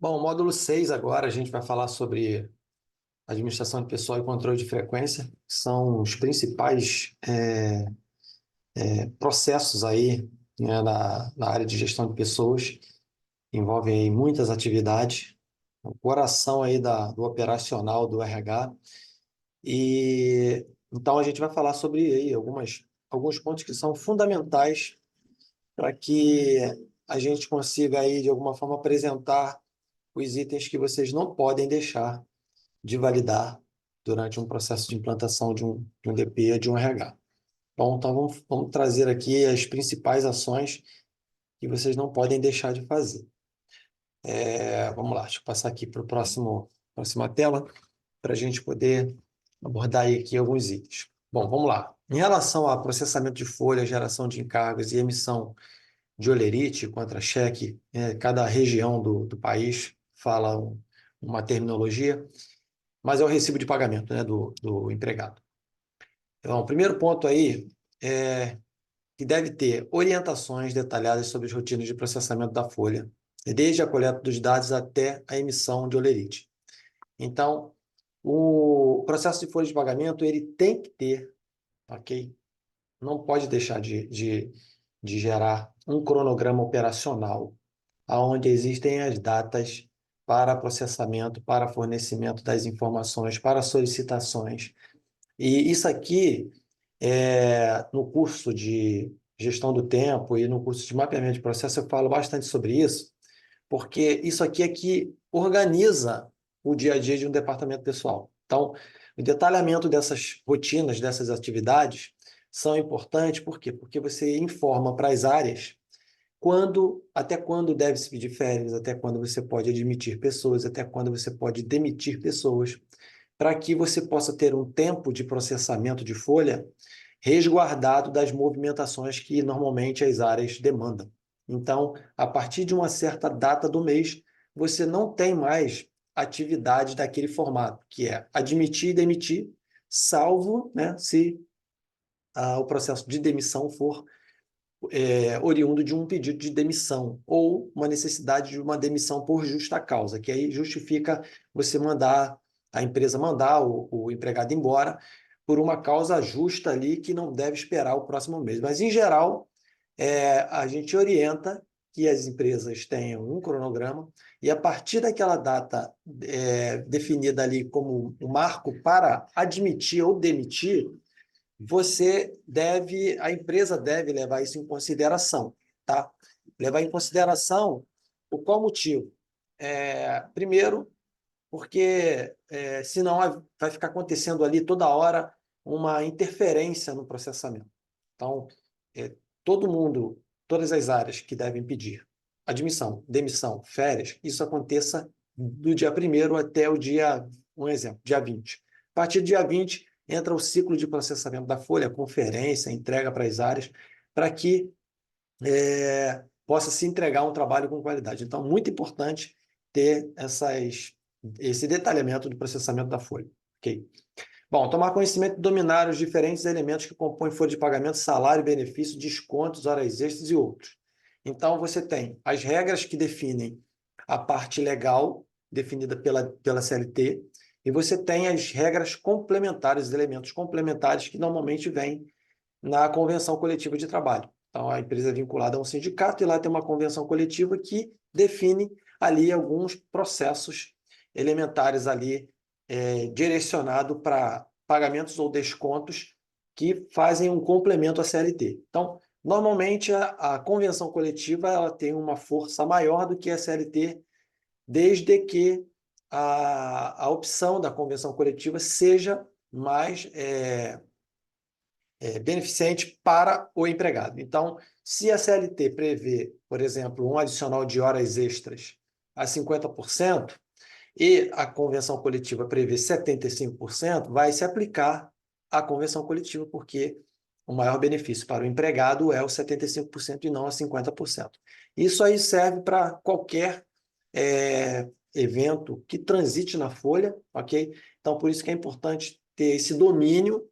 Bom, módulo 6 agora a gente vai falar sobre administração de pessoal e controle de frequência, que são os principais processos aí, né, na área de gestão de pessoas, envolvem aí muitas atividades, o coração aí do operacional do RH, e então a gente vai falar sobre aí alguns pontos que são fundamentais para que a gente consiga aí de alguma forma apresentar os itens que vocês não podem deixar de validar durante um processo de implantação de um DP, de um RH. Bom, então vamos trazer aqui as principais ações que vocês não podem deixar de fazer. Vamos lá, deixa eu passar aqui para a próxima tela, para a gente poder abordar aí aqui alguns itens. Bom, vamos lá. Em relação a processamento de folha, geração de encargos e emissão de holerite, contra-cheque, cada região do país fala uma terminologia, mas é o recibo de pagamento, né, do empregado. Então, o primeiro ponto aí é que deve ter orientações detalhadas sobre as rotinas de processamento da folha, desde a coleta dos dados até a emissão de holerite. Então, o processo de folha de pagamento ele tem que ter, ok? Não pode deixar de gerar um cronograma operacional, onde existem as datas para processamento, para fornecimento das informações, para solicitações. E isso aqui, no curso de gestão do tempo e no curso de mapeamento de processo, eu falo bastante sobre isso, porque isso aqui é que organiza o dia a dia de um departamento pessoal. Então, o detalhamento dessas rotinas, dessas atividades, são importantes, por quê? Porque você informa para as áreas até quando deve se pedir férias, até quando você pode admitir pessoas, até quando você pode demitir pessoas, para que você possa ter um tempo de processamento de folha resguardado das movimentações que normalmente as áreas demandam. Então, a partir de uma certa data do mês, você não tem mais atividade daquele formato, que é admitir e demitir, salvo, né, se o processo de demissão for oriundo de um pedido de demissão ou uma necessidade de uma demissão por justa causa, que aí justifica você a empresa mandar o empregado embora por uma causa justa ali que não deve esperar o próximo mês. Mas, em geral, a gente orienta que as empresas tenham um cronograma e, a partir daquela data definida ali como um marco para admitir ou demitir, a empresa deve levar isso em consideração, tá? Levar em consideração por qual motivo? Primeiro, porque senão vai ficar acontecendo ali toda hora uma interferência no processamento. Então, todo mundo, todas as áreas que devem pedir admissão, demissão, férias, isso aconteça do dia 1º até o dia, um exemplo, dia 20. A partir do dia 20, entra o ciclo de processamento da folha, conferência, entrega para as áreas, para que possa se entregar um trabalho com qualidade. Então, muito importante ter esse detalhamento do processamento da folha. Okay? Bom, tomar conhecimento e dominar os diferentes elementos que compõem folha de pagamento, salário, benefício, descontos, horas extras e outros. Então, você tem as regras que definem a parte legal, definida pela CLT, e você tem as regras complementares, os elementos complementares que normalmente vêm na convenção coletiva de trabalho. Então, a empresa é vinculada a um sindicato e lá tem uma convenção coletiva que define ali alguns processos elementares ali direcionado para pagamentos ou descontos que fazem um complemento à CLT. Então, normalmente a convenção coletiva ela tem uma força maior do que a CLT, desde que a opção da convenção coletiva seja mais beneficente para o empregado. Então, se a CLT prevê, por exemplo, um adicional de horas extras a 50%, e a convenção coletiva prevê 75%, vai se aplicar a convenção coletiva, porque o maior benefício para o empregado é os 75% e não os 50%. Isso aí serve para qualquer evento que transite na folha, ok? Então, por isso que é importante ter esse domínio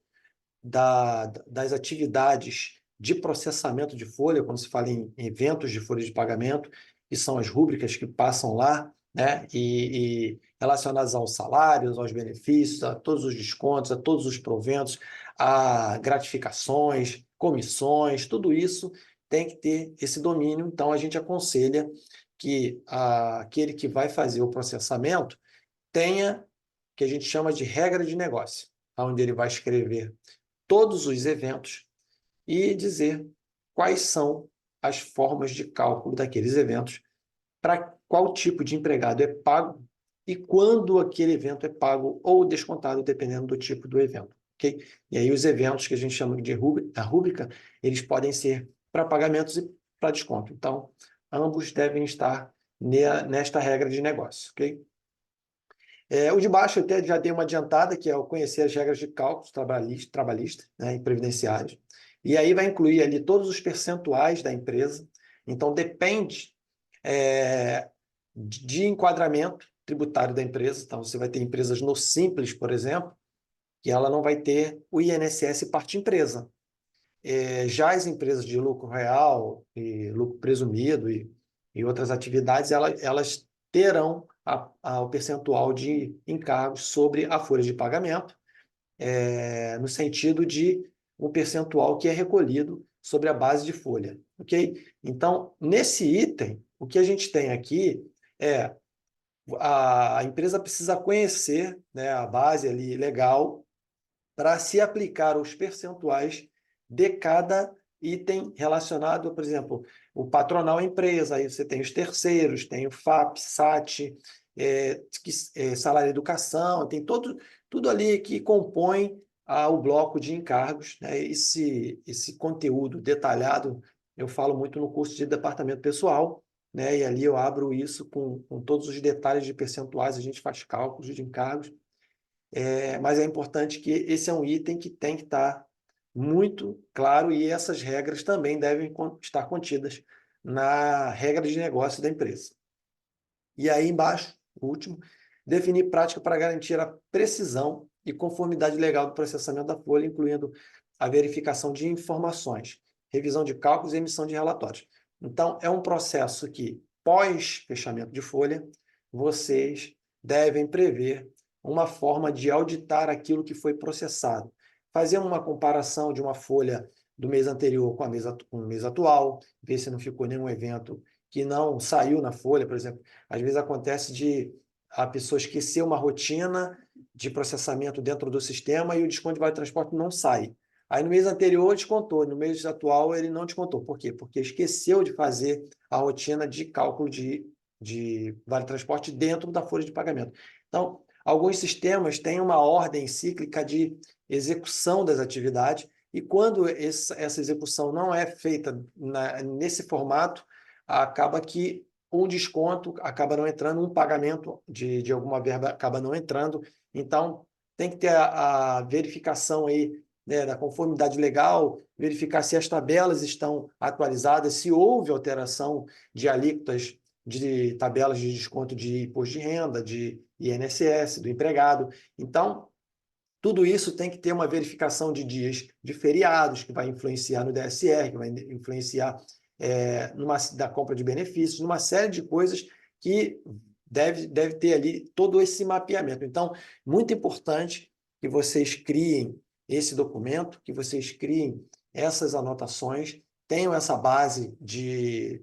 das atividades de processamento de folha, quando se fala em eventos de folha de pagamento, que são as rúbricas que passam lá, né? E relacionadas aos salários, aos benefícios, a todos os descontos, a todos os proventos, a gratificações, comissões, tudo isso tem que ter esse domínio. Então, a gente aconselha que aquele que vai fazer o processamento tenha o que a gente chama de regra de negócio, onde ele vai escrever todos os eventos e dizer quais são as formas de cálculo daqueles eventos, para qual tipo de empregado é pago e quando aquele evento é pago ou descontado, dependendo do tipo do evento. Okay? E aí os eventos que a gente chama de rúbrica, eles podem ser para pagamentos e para desconto. Então, ambos devem estar nesta regra de negócio. Okay? O de baixo eu até já dei uma adiantada, que é o conhecer as regras de cálculos trabalhistas, né, e previdenciários. E aí vai incluir ali todos os percentuais da empresa. Então, depende de enquadramento tributário da empresa. Então, você vai ter empresas no Simples, por exemplo, que ela não vai ter o INSS parte empresa. Já as empresas de lucro real e lucro presumido e outras atividades, elas terão o percentual de encargos sobre a folha de pagamento, no sentido de um percentual que é recolhido sobre a base de folha. Ok? Então, nesse item, o que a gente tem aqui é a empresa precisa conhecer, né, a base ali legal para se aplicar os percentuais de cada item relacionado, por exemplo, o patronal é empresa, aí você tem os terceiros, tem o FAP, SAT, salário educação, tem tudo ali que compõe o bloco de encargos, né? Esse conteúdo detalhado eu falo muito no curso de departamento pessoal, né? E ali eu abro isso com todos os detalhes de percentuais, a gente faz cálculos de encargos, mas é importante que esse é um item que tem que estar muito claro e essas regras também devem estar contidas na regra de negócio da empresa. E aí embaixo, o último, definir prática para garantir a precisão e conformidade legal do processamento da folha, incluindo a verificação de informações, revisão de cálculos e emissão de relatórios. Então, é um processo que, pós fechamento de folha, vocês devem prever uma forma de auditar aquilo que foi processado. Fazer uma comparação de uma folha do mês anterior com o mês atual, ver se não ficou nenhum evento que não saiu na folha, por exemplo. Às vezes acontece de a pessoa esquecer uma rotina de processamento dentro do sistema e o desconto de vale transporte não sai. Aí no mês anterior descontou, no mês atual ele não descontou. Por quê? Porque esqueceu de fazer a rotina de cálculo de vale transporte dentro da folha de pagamento. Então, alguns sistemas têm uma ordem cíclica de execução das atividades e quando essa execução não é feita nesse formato, acaba que um desconto acaba não entrando, um pagamento de alguma verba acaba não entrando. Então, tem que ter a verificação aí, né, da conformidade legal, verificar se as tabelas estão atualizadas, se houve alteração de alíquotas de tabelas de desconto de imposto de renda, de INSS, do empregado. Então, tudo isso tem que ter uma verificação de dias de feriados, que vai influenciar no DSR, que vai influenciar da compra de benefícios, numa série de coisas que deve ter ali todo esse mapeamento. Então, muito importante que vocês criem esse documento, que vocês criem essas anotações, tenham essa base de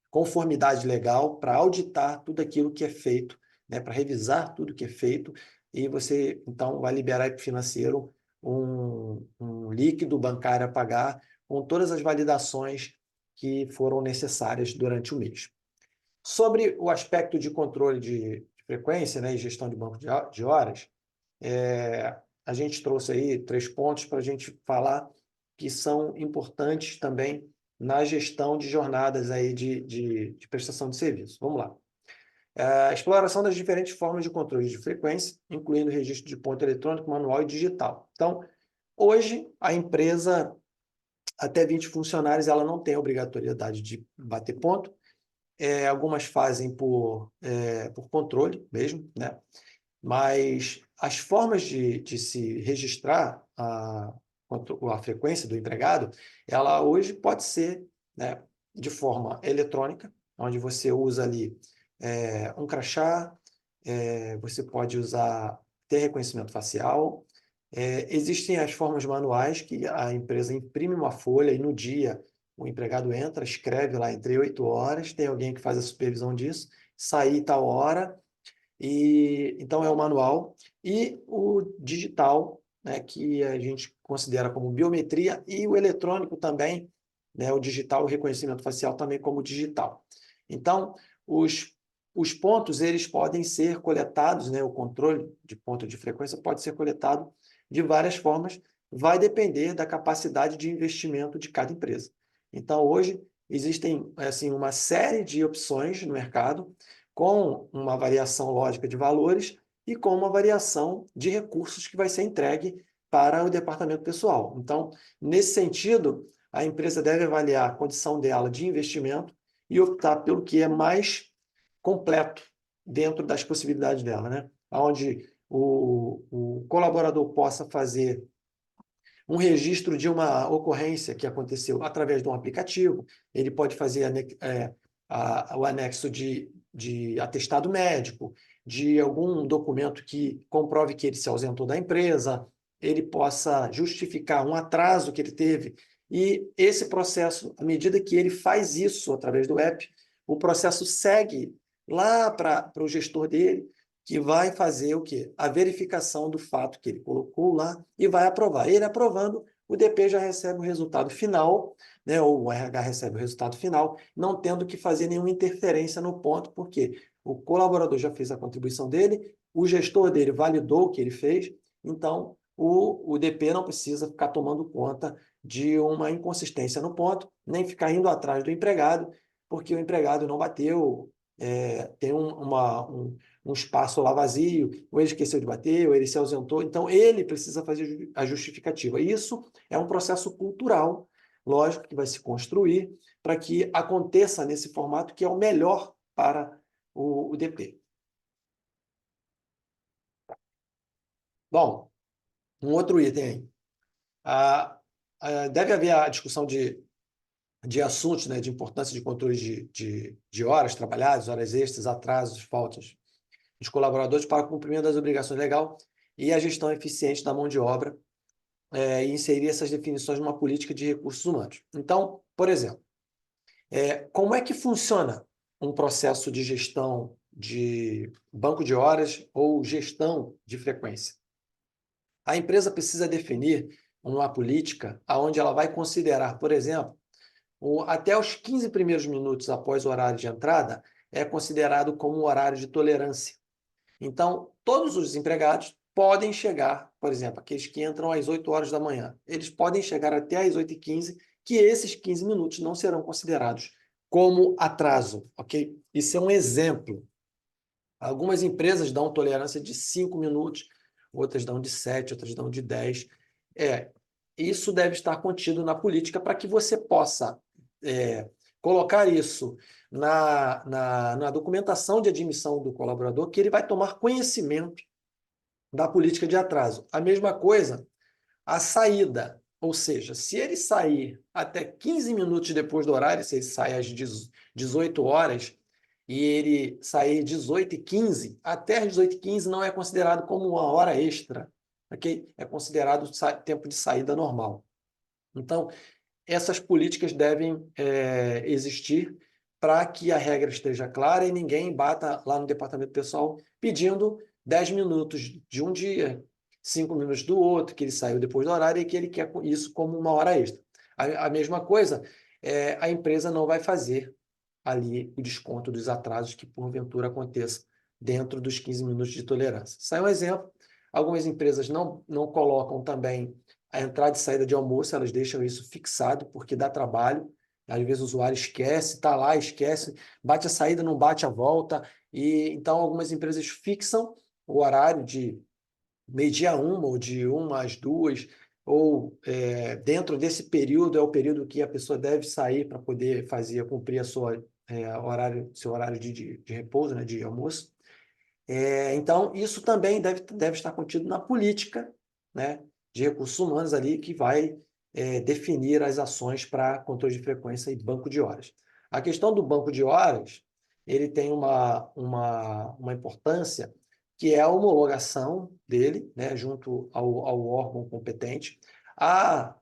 conformidade legal para auditar tudo aquilo que é feito, né, para revisar tudo que é feito, e você, então, vai liberar para o financeiro um líquido bancário a pagar com todas as validações que foram necessárias durante o mês. Sobre o aspecto de controle de frequência, né, e gestão de banco de horas, a gente trouxe aí 3 pontos para a gente falar que são importantes também na gestão de jornadas aí de prestação de serviço. Vamos lá. A exploração das diferentes formas de controle de frequência, incluindo registro de ponto eletrônico, manual e digital. Então, hoje, a empresa, até 20 funcionários, ela não tem a obrigatoriedade de bater ponto. Algumas fazem por controle mesmo, né? Mas as formas de se registrar a frequência do empregado, ela hoje pode ser, né, de forma eletrônica, onde você usa ali um crachá, você pode usar ter reconhecimento facial. Existem as formas manuais que a empresa imprime uma folha e no dia o empregado entra, escreve lá entre 8 horas, tem alguém que faz a supervisão disso, sair tal hora, e então é o manual. E o digital, né, que a gente considera como biometria, e o eletrônico também, né, o digital, o reconhecimento facial também como digital. Então, os pontos eles podem ser coletados, né, o controle de ponto de frequência pode ser coletado de várias formas, vai depender da capacidade de investimento de cada empresa. Então, hoje, existem assim, uma série de opções no mercado, com uma variação lógica de valores e com uma variação de recursos que vai ser entregue para o departamento pessoal. Então, nesse sentido, a empresa deve avaliar a condição dela de investimento e optar pelo que é mais completo dentro das possibilidades dela, né? Onde o colaborador possa fazer um registro de uma ocorrência que aconteceu através de um aplicativo, ele pode fazer o anexo de atestado médico, de algum documento que comprove que ele se ausentou da empresa, ele possa justificar um atraso que ele teve. E esse processo, à medida que ele faz isso através do app, o processo segue lá para o gestor dele, que vai fazer o quê? A verificação do fato que ele colocou lá e vai aprovar. Ele aprovando, o DP já recebe o resultado final, né, ou o RH recebe o resultado final, não tendo que fazer nenhuma interferência no ponto, porque o colaborador já fez a contribuição dele, o gestor dele validou o que ele fez, então o DP não precisa ficar tomando conta de uma inconsistência no ponto, nem ficar indo atrás do empregado, porque o empregado não bateu, tem um espaço lá vazio, ou ele esqueceu de bater, ou ele se ausentou. Então, ele precisa fazer a justificativa. Isso é um processo cultural, lógico, que vai se construir para que aconteça nesse formato que é o melhor para o DP. Bom, um outro item aí. Deve haver a discussão de assuntos, né, de importância de controle de horas trabalhadas, horas extras, atrasos, faltas dos colaboradores para o cumprimento das obrigações legais e a gestão eficiente da mão de obra, e inserir essas definições numa política de recursos humanos. Então, por exemplo, como é que funciona um processo de gestão de banco de horas ou gestão de frequência? A empresa precisa definir uma política onde ela vai considerar, por exemplo, até os 15 primeiros minutos após o horário de entrada é considerado como um horário de tolerância. Então, todos os empregados podem chegar, por exemplo, aqueles que entram às 8 horas da manhã, eles podem chegar até às 8h15, que esses 15 minutos não serão considerados como atraso, ok? Isso é um exemplo. Algumas empresas dão tolerância de 5 minutos, outras dão de 7, outras dão de 10. Isso deve estar contido na política para que você possa colocar isso na documentação de admissão do colaborador, que ele vai tomar conhecimento da política de atraso. A mesma coisa, a saída, ou seja, se ele sair até 15 minutos depois do horário, se ele sai às 18 horas e ele sair 18h15, até às 18h15 não é considerado como uma hora extra, ok? É considerado tempo de saída normal. Então, essas políticas devem existir para que a regra esteja clara e ninguém bata lá no departamento pessoal pedindo 10 minutos de um dia, 5 minutos do outro, que ele saiu depois do horário e que ele quer isso como uma hora extra. A mesma coisa, a empresa não vai fazer ali o desconto dos atrasos que porventura aconteça dentro dos 15 minutos de tolerância. Isso é um exemplo. Algumas empresas não colocam também a entrada e saída de almoço, elas deixam isso fixado, porque dá trabalho. Às vezes o usuário esquece, está lá, esquece, bate a saída, não bate a volta. E então algumas empresas fixam o horário de meio-dia a 1 ou de 1 às 2, ou dentro desse período é o período que a pessoa deve sair para poder cumprir seu horário de repouso, né, de almoço. Então, isso também deve estar contido na política, né, de recursos humanos ali, que vai definir as ações para controle de frequência e banco de horas. A questão do banco de horas, ele tem uma importância, que é a homologação dele, né, junto ao órgão competente. A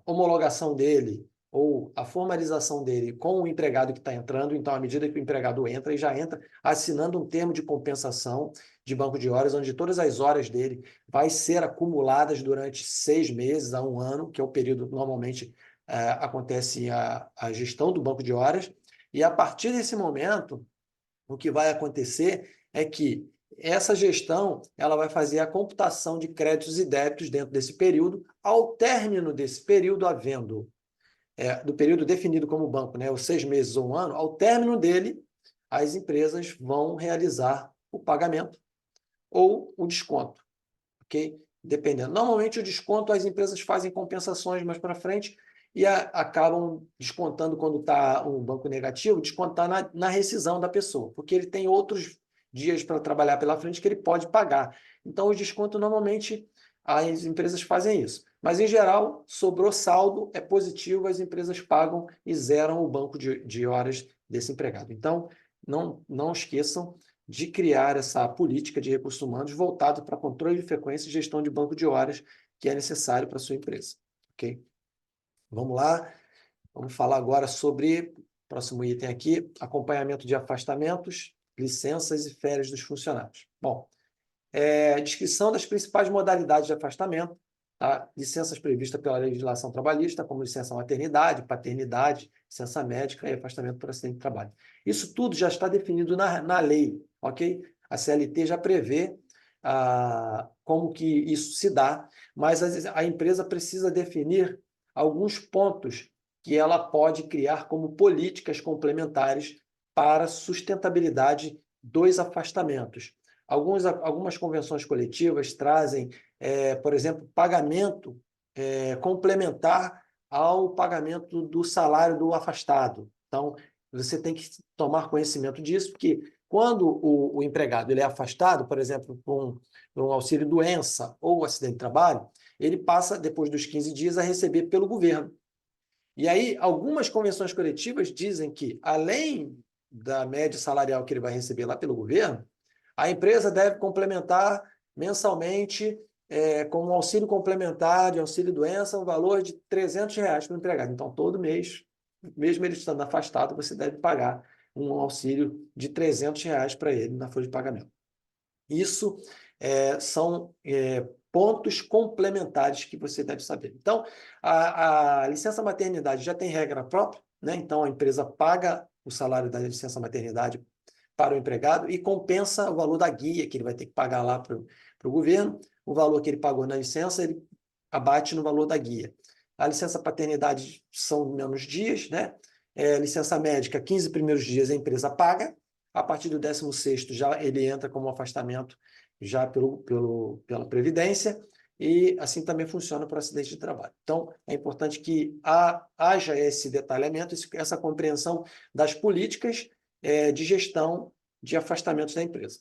homologação dele ou a formalização dele com o empregado que está entrando, então, à medida que o empregado entra, ele já entra assinando um termo de compensação de banco de horas, onde todas as horas dele vai ser acumuladas durante 6 meses a 1 ano, que é o período normalmente acontece a gestão do banco de horas, e a partir desse momento, o que vai acontecer é que essa gestão ela vai fazer a computação de créditos e débitos dentro desse período. Ao término desse período, havendo do período definido como banco, né, os 6 meses ou 1 ano, ao término dele, as empresas vão realizar o pagamento ou o desconto, ok? Dependendo. Normalmente, o desconto, as empresas fazem compensações mais para frente e acabam descontando quando está um banco negativo, descontar na rescisão da pessoa, porque ele tem outros dias para trabalhar pela frente que ele pode pagar. Então, o desconto, normalmente, as empresas fazem isso. Mas, em geral, sobrou saldo, é positivo, as empresas pagam e zeram o banco de horas desse empregado. Então, não esqueçam de criar essa política de recursos humanos voltado para controle de frequência e gestão de banco de horas que é necessário para a sua empresa. Ok? Vamos lá. Vamos falar agora sobre, próximo item aqui, acompanhamento de afastamentos, licenças e férias dos funcionários. Bom, descrição das principais modalidades de afastamento, tá? Licenças previstas pela legislação trabalhista, como licença maternidade, paternidade, licença médica e afastamento por acidente de trabalho. Isso tudo já está definido na lei, ok? A CLT já prevê como que isso se dá, mas a empresa precisa definir alguns pontos que ela pode criar como políticas complementares para a sustentabilidade dos afastamentos. Algumas convenções coletivas trazem, por exemplo, pagamento complementar ao pagamento do salário do afastado. Então, você tem que tomar conhecimento disso, porque quando o empregado ele é afastado, por exemplo, por um auxílio-doença ou acidente de trabalho, ele passa, depois dos 15 dias, a receber pelo governo. E aí, algumas convenções coletivas dizem que, além da média salarial que ele vai receber lá pelo governo, a empresa deve complementar mensalmente, com um auxílio complementar de auxílio-doença, um valor de R$ 300 para o empregado. Então, todo mês, mesmo ele estando afastado, você deve pagar um auxílio de R$ 300 para ele na folha de pagamento. Isso são pontos complementares que você deve saber. Então, a licença maternidade já tem regra própria, né? Então, a empresa paga o salário da licença maternidade para o empregado e compensa o valor da guia que ele vai ter que pagar lá para o governo. O valor que ele pagou na licença, ele abate no valor da guia. A licença paternidade são menos dias, né? Licença médica, 15 primeiros dias a empresa paga, a partir do 16º já ele entra como afastamento já pela Previdência, e assim também funciona para acidente de trabalho. Então, é importante que haja esse detalhamento, essa compreensão das políticas de gestão de afastamentos da empresa.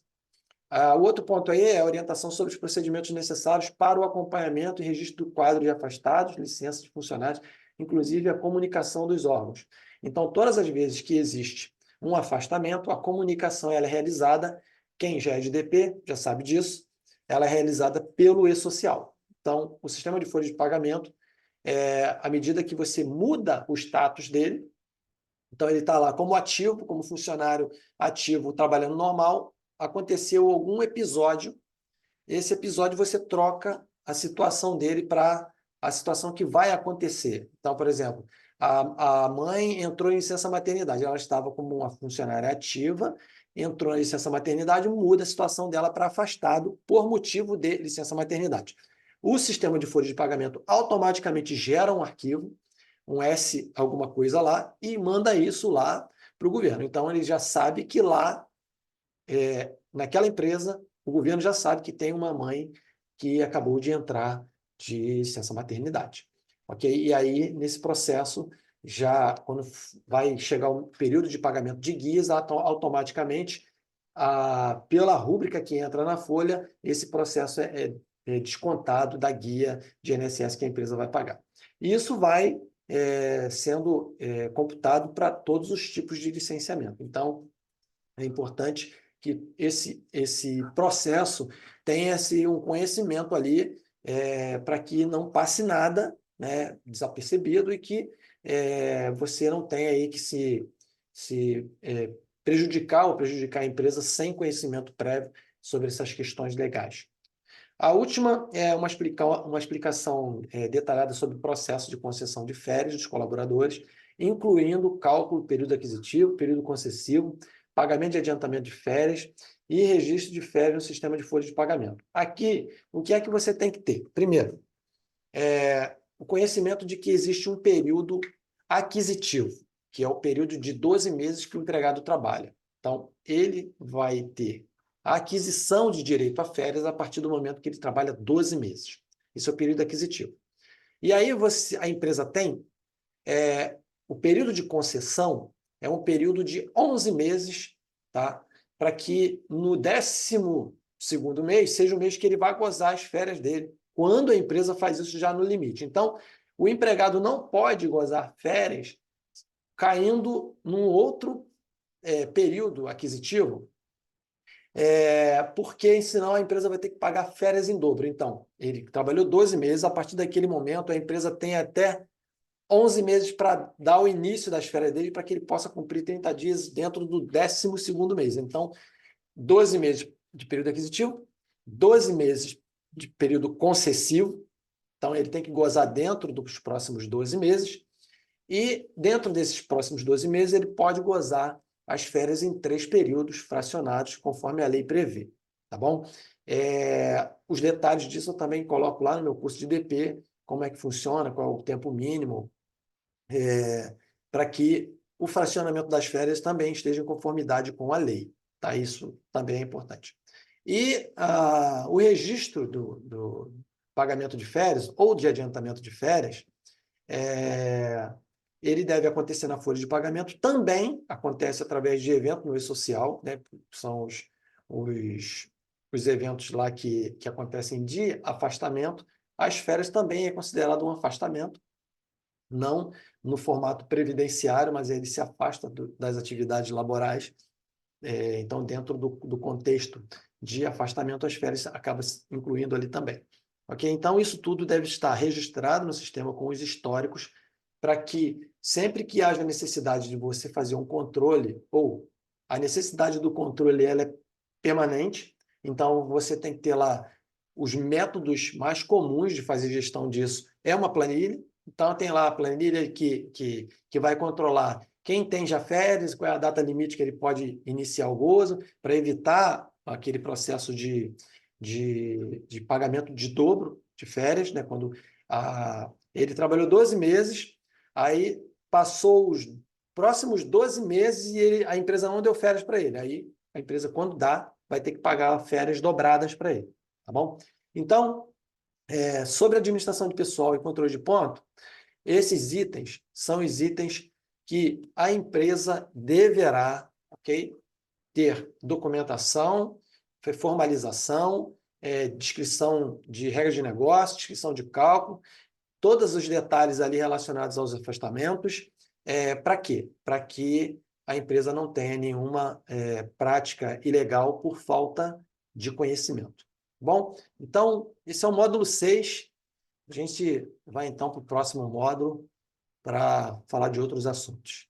O outro ponto aí é a orientação sobre os procedimentos necessários para o acompanhamento e registro do quadro de afastados, licenças de funcionários, inclusive a comunicação dos órgãos. Então, todas as vezes que existe um afastamento, a comunicação ela é realizada, quem já é de DP já sabe disso, ela é realizada pelo e-social. Então, o sistema de folha de pagamento, à medida que você muda o status dele, então ele está lá como ativo, como funcionário ativo, trabalhando normal, aconteceu algum episódio, esse episódio você troca a situação dele para a situação que vai acontecer. Então, por exemplo, a mãe entrou em licença maternidade, ela estava como uma funcionária ativa, entrou em licença maternidade, muda a situação dela para afastado por motivo de licença maternidade. O sistema de folha de pagamento automaticamente gera um arquivo, um S alguma coisa lá, e manda isso lá para o governo. Então, ele já sabe que lá, naquela empresa, o governo já sabe que tem uma mãe que acabou de entrar de licença maternidade. Ok? E aí, nesse processo, já quando vai chegar o período de pagamento de guias, automaticamente, pela rúbrica que entra na folha, esse processo é descontado da guia de INSS que a empresa vai pagar. E isso vai sendo computado para todos os tipos de licenciamento. Então, É importante que esse processo tenha um conhecimento ali para que não passe nada, né, desapercebido e que você não tenha aí que se prejudicar ou prejudicar a empresa sem conhecimento prévio sobre essas questões legais. A última é uma explicação detalhada sobre o processo de concessão de férias dos colaboradores, incluindo cálculo do período aquisitivo, período concessivo, pagamento de adiantamento de férias e registro de férias no sistema de folha de pagamento. Aqui, o que é que você tem que ter? Primeiro, o conhecimento de que existe um período aquisitivo, que é o período de 12 meses que o empregado trabalha. Então, ele vai ter a aquisição de direito a férias a partir do momento que ele trabalha 12 meses. Isso é o período aquisitivo. E aí a empresa tem o período de concessão é um período de 11 meses, tá? Para que no 12º mês seja o mês que ele vai gozar as férias dele, quando a empresa faz isso já no limite. Então, o empregado não pode gozar férias caindo num outro período aquisitivo, porque senão a empresa vai ter que pagar férias em dobro. Então, ele trabalhou 12 meses, a partir daquele momento a empresa tem até 11 meses para dar o início das férias dele para que ele possa cumprir 30 dias dentro do 12º mês. Então, 12 meses de período aquisitivo, 12 meses de período concessivo, então ele tem que gozar dentro dos próximos 12 meses, e dentro desses próximos 12 meses ele pode gozar as férias em 3 períodos fracionados, conforme a lei prevê, tá bom? Os detalhes disso eu também coloco lá no meu curso de DP, como é que funciona, qual é o tempo mínimo, para que o fracionamento das férias também esteja em conformidade com a lei, tá? Isso também é importante. E o registro do pagamento de férias ou de adiantamento de férias, ele deve acontecer na folha de pagamento, também acontece através de evento no e-social, né? São os eventos lá que acontecem de afastamento. As férias também é considerado um afastamento, não no formato previdenciário, mas ele se afasta das atividades laborais. Então, dentro do contexto de afastamento, as férias acabam incluindo ali também. Ok? Então, isso tudo deve estar registrado no sistema com os históricos, para que sempre que haja necessidade de você fazer um controle, ou a necessidade do controle ela é permanente, então você tem que ter lá os métodos mais comuns de fazer gestão disso, é uma planilha. Então, tem lá a planilha que vai controlar quem tem já férias, qual é a data limite que ele pode iniciar o gozo, para evitar aquele processo de pagamento de dobro de férias, né? Quando ele trabalhou 12 meses, aí passou os próximos 12 meses e a empresa não deu férias para ele. Aí a empresa, quando dá, vai ter que pagar férias dobradas para ele. Tá bom? Então, sobre administração de pessoal e controle de ponto, esses itens são os itens que a empresa deverá, ok, ter documentação, formalização, descrição de regras de negócio, descrição de cálculo, todos os detalhes ali relacionados aos afastamentos. Para quê? Para que a empresa não tenha nenhuma prática ilegal por falta de conhecimento. Bom, então, esse é o módulo 6. A gente vai, então, para o próximo módulo para falar de outros assuntos.